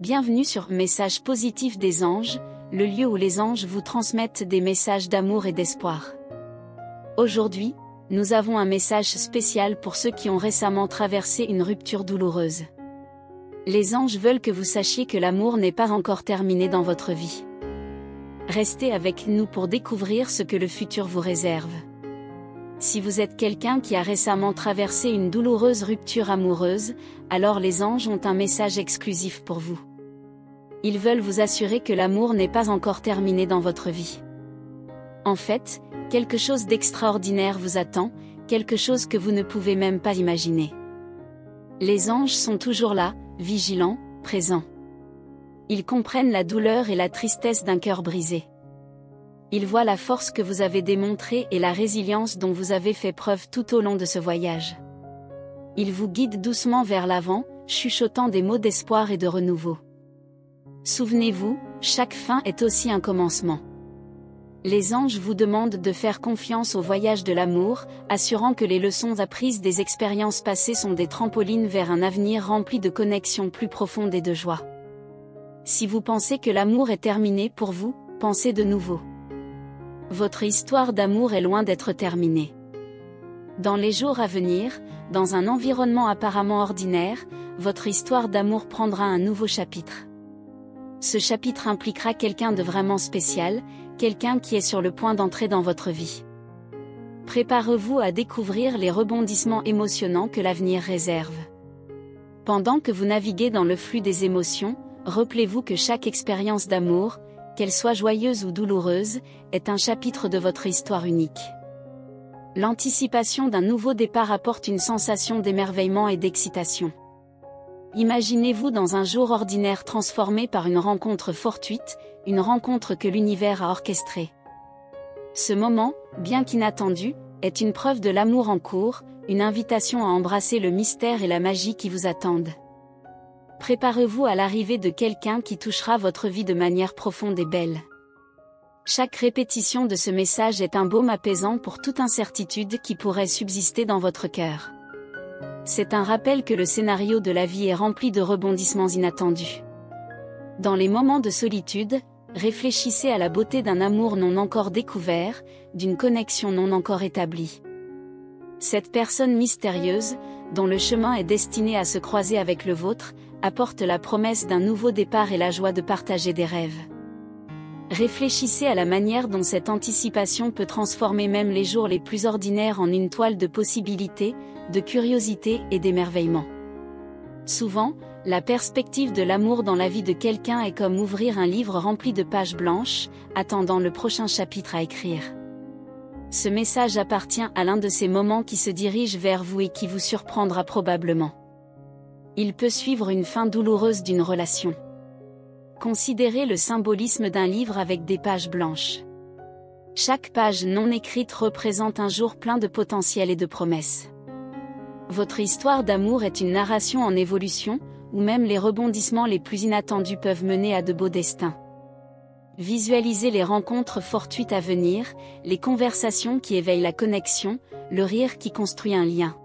Bienvenue sur Message positif des anges, le lieu où les anges vous transmettent des messages d'amour et d'espoir. Aujourd'hui, nous avons un message spécial pour ceux qui ont récemment traversé une rupture douloureuse. Les anges veulent que vous sachiez que l'amour n'est pas encore terminé dans votre vie. Restez avec nous pour découvrir ce que le futur vous réserve. Si vous êtes quelqu'un qui a récemment traversé une douloureuse rupture amoureuse, alors les anges ont un message exclusif pour vous. Ils veulent vous assurer que l'amour n'est pas encore terminé dans votre vie. En fait, quelque chose d'extraordinaire vous attend, quelque chose que vous ne pouvez même pas imaginer. Les anges sont toujours là, vigilants, présents. Ils comprennent la douleur et la tristesse d'un cœur brisé. Ils voient la force que vous avez démontrée et la résilience dont vous avez fait preuve tout au long de ce voyage. Ils vous guident doucement vers l'avant, chuchotant des mots d'espoir et de renouveau. Souvenez-vous, chaque fin est aussi un commencement. Les anges vous demandent de faire confiance au voyage de l'amour, assurant que les leçons apprises des expériences passées sont des trampolines vers un avenir rempli de connexions plus profondes et de joie. Si vous pensez que l'amour est terminé pour vous, pensez de nouveau. Votre histoire d'amour est loin d'être terminée. Dans les jours à venir, dans un environnement apparemment ordinaire, votre histoire d'amour prendra un nouveau chapitre. Ce chapitre impliquera quelqu'un de vraiment spécial, quelqu'un qui est sur le point d'entrer dans votre vie. Préparez-vous à découvrir les rebondissements émotionnants que l'avenir réserve. Pendant que vous naviguez dans le flux des émotions, rappelez-vous que chaque expérience d'amour, qu'elle soit joyeuse ou douloureuse, est un chapitre de votre histoire unique. L'anticipation d'un nouveau départ apporte une sensation d'émerveillement et d'excitation. Imaginez-vous dans un jour ordinaire transformé par une rencontre fortuite, une rencontre que l'univers a orchestrée. Ce moment, bien qu'inattendu, est une preuve de l'amour en cours, une invitation à embrasser le mystère et la magie qui vous attendent. Préparez-vous à l'arrivée de quelqu'un qui touchera votre vie de manière profonde et belle. Chaque répétition de ce message est un baume apaisant pour toute incertitude qui pourrait subsister dans votre cœur. C'est un rappel que le scénario de la vie est rempli de rebondissements inattendus. Dans les moments de solitude, réfléchissez à la beauté d'un amour non encore découvert, d'une connexion non encore établie. Cette personne mystérieuse, dont le chemin est destiné à se croiser avec le vôtre, apporte la promesse d'un nouveau départ et la joie de partager des rêves. Réfléchissez à la manière dont cette anticipation peut transformer même les jours les plus ordinaires en une toile de possibilités, de curiosité et d'émerveillement. Souvent, la perspective de l'amour dans la vie de quelqu'un est comme ouvrir un livre rempli de pages blanches, attendant le prochain chapitre à écrire. Ce message appartient à l'un de ces moments qui se dirigent vers vous et qui vous surprendra probablement. Il peut suivre une fin douloureuse d'une relation. Considérez le symbolisme d'un livre avec des pages blanches. Chaque page non écrite représente un jour plein de potentiel et de promesses. Votre histoire d'amour est une narration en évolution, où même les rebondissements les plus inattendus peuvent mener à de beaux destins. Visualisez les rencontres fortuites à venir, les conversations qui éveillent la connexion, le rire qui construit un lien.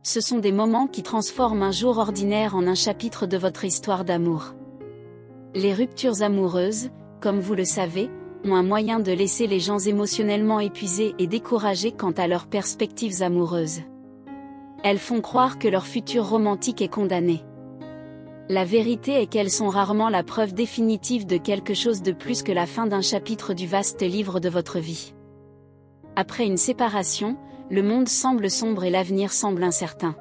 Ce sont des moments qui transforment un jour ordinaire en un chapitre de votre histoire d'amour. Les ruptures amoureuses, comme vous le savez, ont un moyen de laisser les gens émotionnellement épuisés et découragés quant à leurs perspectives amoureuses. Elles font croire que leur futur romantique est condamné. La vérité est qu'elles sont rarement la preuve définitive de quelque chose de plus que la fin d'un chapitre du vaste livre de votre vie. Après une séparation, le monde semble sombre et l'avenir semble incertain.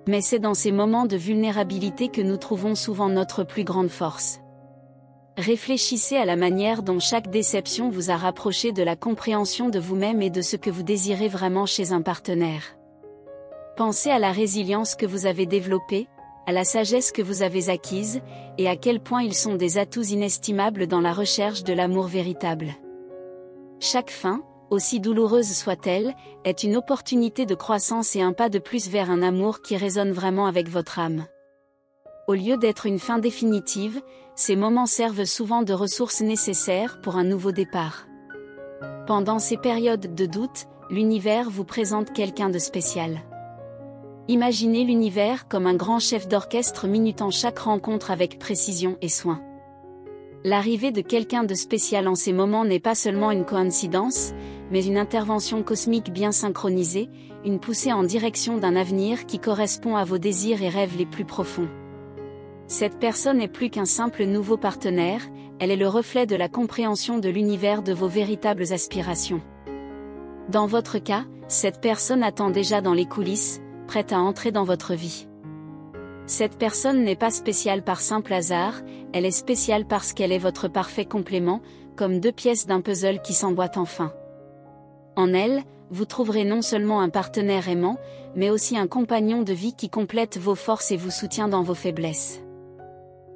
Mais c'est dans ces moments de vulnérabilité que nous trouvons souvent notre plus grande force. Réfléchissez à la manière dont chaque déception vous a rapproché de la compréhension de vous-même et de ce que vous désirez vraiment chez un partenaire. Pensez à la résilience que vous avez développée, à la sagesse que vous avez acquise, et à quel point ils sont des atouts inestimables dans la recherche de l'amour véritable. Chaque fin, aussi douloureuse soit-elle, est une opportunité de croissance et un pas de plus vers un amour qui résonne vraiment avec votre âme. Au lieu d'être une fin définitive, ces moments servent souvent de ressources nécessaires pour un nouveau départ. Pendant ces périodes de doute, l'univers vous présente quelqu'un de spécial. Imaginez l'univers comme un grand chef d'orchestre minutant chaque rencontre avec précision et soin. L'arrivée de quelqu'un de spécial en ces moments n'est pas seulement une coïncidence, mais une intervention cosmique bien synchronisée, une poussée en direction d'un avenir qui correspond à vos désirs et rêves les plus profonds. Cette personne n'est plus qu'un simple nouveau partenaire, elle est le reflet de la compréhension de l'univers de vos véritables aspirations. Dans votre cas, cette personne attend déjà dans les coulisses, prête à entrer dans votre vie. Cette personne n'est pas spéciale par simple hasard, elle est spéciale parce qu'elle est votre parfait complément, comme deux pièces d'un puzzle qui s'emboîtent enfin. En elle, vous trouverez non seulement un partenaire aimant, mais aussi un compagnon de vie qui complète vos forces et vous soutient dans vos faiblesses.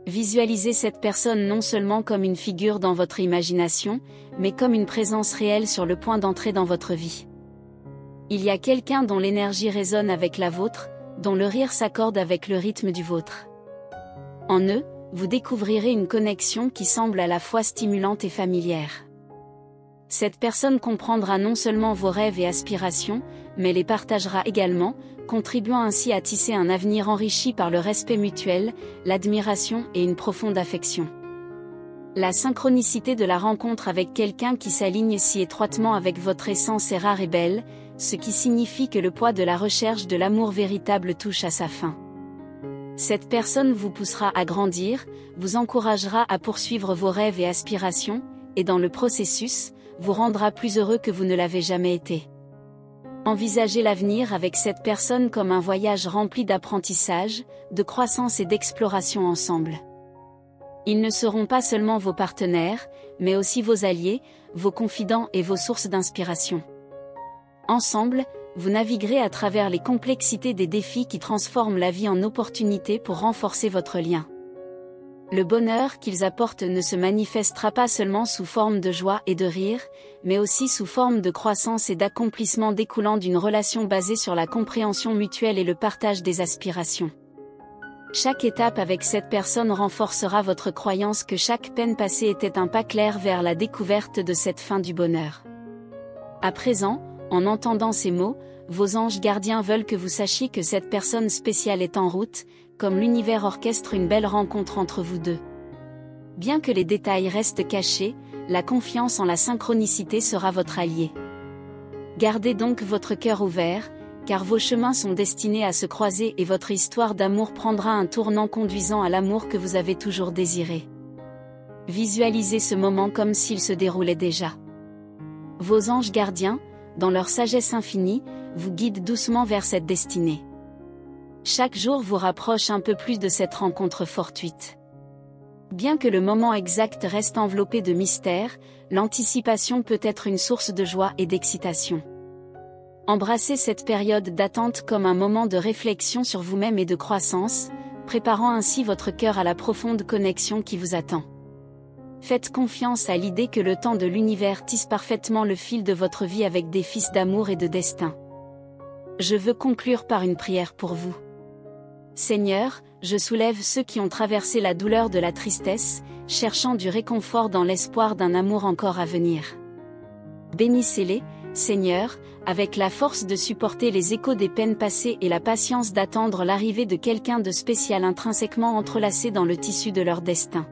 Visualisez cette personne non seulement comme une figure dans votre imagination, mais comme une présence réelle sur le point d'entrer dans votre vie. Il y a quelqu'un dont l'énergie résonne avec la vôtre, dont le rire s'accorde avec le rythme du vôtre. En eux, vous découvrirez une connexion qui semble à la fois stimulante et familière. Cette personne comprendra non seulement vos rêves et aspirations, mais les partagera également, contribuant ainsi à tisser un avenir enrichi par le respect mutuel, l'admiration et une profonde affection. La synchronicité de la rencontre avec quelqu'un qui s'aligne si étroitement avec votre essence est rare et belle, ce qui signifie que le poids de la recherche de l'amour véritable touche à sa fin. Cette personne vous poussera à grandir, vous encouragera à poursuivre vos rêves et aspirations, et dans le processus, vous rendra plus heureux que vous ne l'avez jamais été. Envisagez l'avenir avec cette personne comme un voyage rempli d'apprentissage, de croissance et d'exploration ensemble. Ils ne seront pas seulement vos partenaires, mais aussi vos alliés, vos confidents et vos sources d'inspiration. Ensemble, vous naviguerez à travers les complexités des défis qui transforment la vie en opportunité pour renforcer votre lien. Le bonheur qu'ils apportent ne se manifestera pas seulement sous forme de joie et de rire, mais aussi sous forme de croissance et d'accomplissement découlant d'une relation basée sur la compréhension mutuelle et le partage des aspirations. Chaque étape avec cette personne renforcera votre croyance que chaque peine passée était un pas clair vers la découverte de cette fin du bonheur. À présent, en entendant ces mots, vos anges gardiens veulent que vous sachiez que cette personne spéciale est en route, comme l'univers orchestre une belle rencontre entre vous deux. Bien que les détails restent cachés, la confiance en la synchronicité sera votre allié. Gardez donc votre cœur ouvert, car vos chemins sont destinés à se croiser et votre histoire d'amour prendra un tournant conduisant à l'amour que vous avez toujours désiré. Visualisez ce moment comme s'il se déroulait déjà. Vos anges gardiens, dans leur sagesse infinie, vous guident doucement vers cette destinée. Chaque jour vous rapproche un peu plus de cette rencontre fortuite. Bien que le moment exact reste enveloppé de mystère, l'anticipation peut être une source de joie et d'excitation. Embrassez cette période d'attente comme un moment de réflexion sur vous-même et de croissance, préparant ainsi votre cœur à la profonde connexion qui vous attend. Faites confiance à l'idée que le temps de l'univers tisse parfaitement le fil de votre vie avec des fils d'amour et de destin. Je veux conclure par une prière pour vous. Seigneur, je soulève ceux qui ont traversé la douleur de la tristesse, cherchant du réconfort dans l'espoir d'un amour encore à venir. Bénissez-les, Seigneur, avec la force de supporter les échos des peines passées et la patience d'attendre l'arrivée de quelqu'un de spécial intrinsèquement entrelacé dans le tissu de leur destin.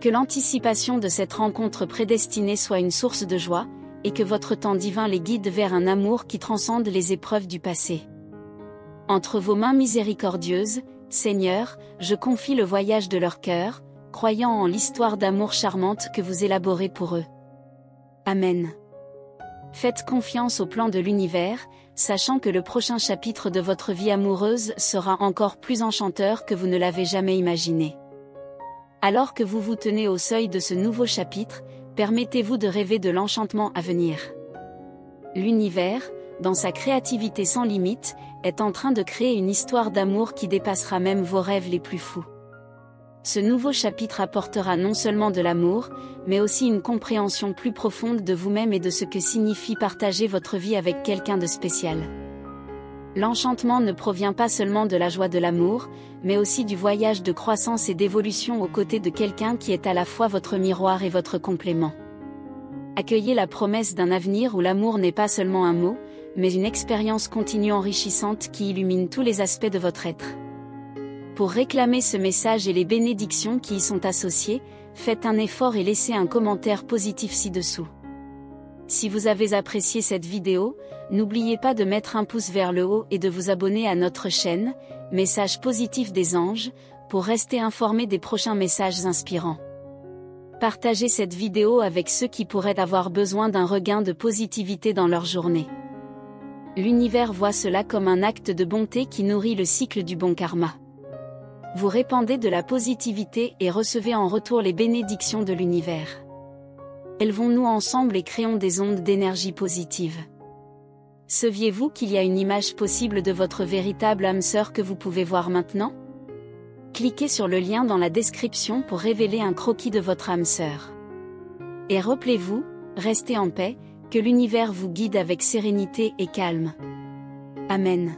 Que l'anticipation de cette rencontre prédestinée soit une source de joie, et que votre temps divin les guide vers un amour qui transcende les épreuves du passé. Entre vos mains miséricordieuses, Seigneur, je confie le voyage de leur cœur, croyant en l'histoire d'amour charmante que vous élaborez pour eux. Amen. Faites confiance au plan de l'univers, sachant que le prochain chapitre de votre vie amoureuse sera encore plus enchanteur que vous ne l'avez jamais imaginé. Alors que vous vous tenez au seuil de ce nouveau chapitre, permettez-vous de rêver de l'enchantement à venir. L'univers, dans sa créativité sans limite, est en train de créer une histoire d'amour qui dépassera même vos rêves les plus fous. Ce nouveau chapitre apportera non seulement de l'amour, mais aussi une compréhension plus profonde de vous-même et de ce que signifie partager votre vie avec quelqu'un de spécial. L'enchantement ne provient pas seulement de la joie de l'amour, mais aussi du voyage de croissance et d'évolution aux côtés de quelqu'un qui est à la fois votre miroir et votre complément. Accueillez la promesse d'un avenir où l'amour n'est pas seulement un mot, mais une expérience continue enrichissante qui illumine tous les aspects de votre être. Pour réclamer ce message et les bénédictions qui y sont associées, faites un effort et laissez un commentaire positif ci-dessous. Si vous avez apprécié cette vidéo, n'oubliez pas de mettre un pouce vers le haut et de vous abonner à notre chaîne, Message positif des anges, pour rester informé des prochains messages inspirants. Partagez cette vidéo avec ceux qui pourraient avoir besoin d'un regain de positivité dans leur journée. L'univers voit cela comme un acte de bonté qui nourrit le cycle du bon karma. Vous répandez de la positivité et recevez en retour les bénédictions de l'univers. Élevons-nous ensemble et créons des ondes d'énergie positive. Saviez-vous qu'il y a une image possible de votre véritable âme sœur que vous pouvez voir maintenant? Cliquez sur le lien dans la description pour révéler un croquis de votre âme sœur. Et rappelez-vous, restez en paix, que l'univers vous guide avec sérénité et calme. Amen.